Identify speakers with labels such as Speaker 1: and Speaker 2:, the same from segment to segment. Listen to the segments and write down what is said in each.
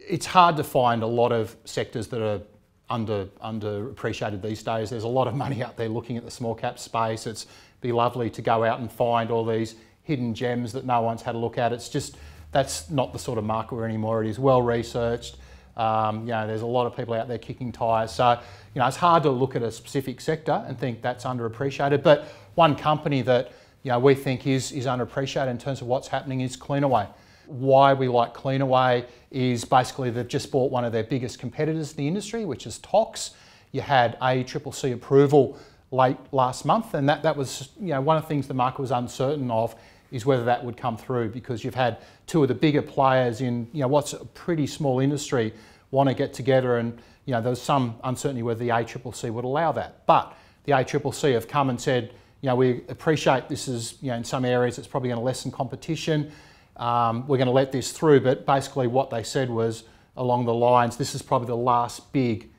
Speaker 1: it's hard to find a lot of sectors that are underappreciated these days. There's a lot of money out there looking at the small cap space. It's be lovely to go out and find all these hidden gems that no one's had a look at. It's just, that's not the sort of market we're anymore. It is well researched. There's a lot of people out there kicking tyres. So, it's hard to look at a specific sector and think that's underappreciated. But one company that, we think is underappreciated in terms of what's happening is Cleanaway. Why we like Cleanaway is basically they've just bought one of their biggest competitors in the industry, which is Tox. You had ACCC approval late last month, and that was, one of the things the market was uncertain of is whether that would come through, because you've had two of the bigger players in, what's a pretty small industry want to get together, and, there was some uncertainty whether the ACCC would allow that. But the ACCC have come and said, we appreciate this is, in some areas it's probably going to lessen competition. We're going to let this through, but basically what they said was along the lines, this is probably the last big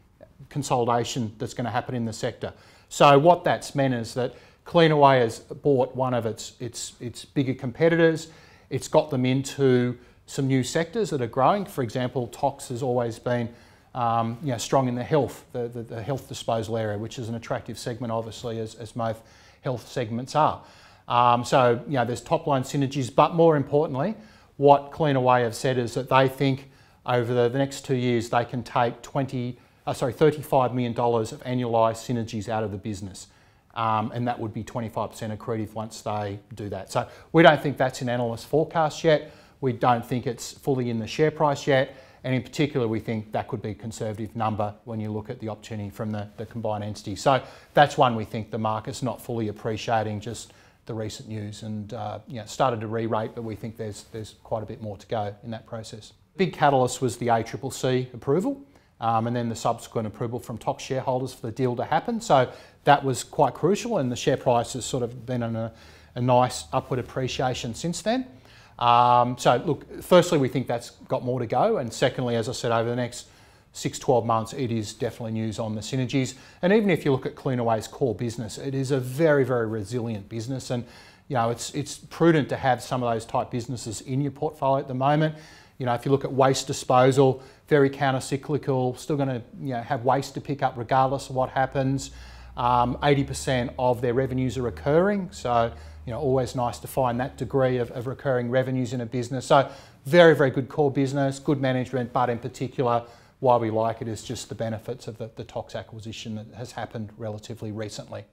Speaker 1: consolidation that's going to happen in the sector. So what that's meant is that Cleanaway has bought one of its bigger competitors. It's got them into some new sectors that are growing. For example, Tox has always been strong in the health, the health disposal area, which is an attractive segment, obviously, as most health segments are. So there's top line synergies, but more importantly, what Cleanaway have said is that they think over the next 2 years they can take $35 million of annualised synergies out of the business. And that would be 25% accretive once they do that. So we don't think that's in analyst forecast yet. We don't think it's fully in the share price yet. And in particular, we think that could be a conservative number when you look at the opportunity from the combined entity. So that's one we think the market's not fully appreciating, just the recent news, and started to re-rate, but we think there's quite a bit more to go in that process. Big catalyst was the ACCC approval. And then the subsequent approval from Tox shareholders for the deal to happen. So that was quite crucial, and the share price has sort of been on a nice upward appreciation since then. So look, firstly, we think that's got more to go, and secondly, as I said, over the next 6-12 months, it is definitely news on the synergies. And even if you look at Cleanaway's core business, it is a very, very resilient business, and it's prudent to have some of those type businesses in your portfolio at the moment. If you look at waste disposal, very counter-cyclical, still going to have waste to pick up regardless of what happens. 80% of their revenues are recurring, so always nice to find that degree of recurring revenues in a business. So very, very good core business, good management, but in particular, why we like it is just the benefits of the Tox acquisition that has happened relatively recently.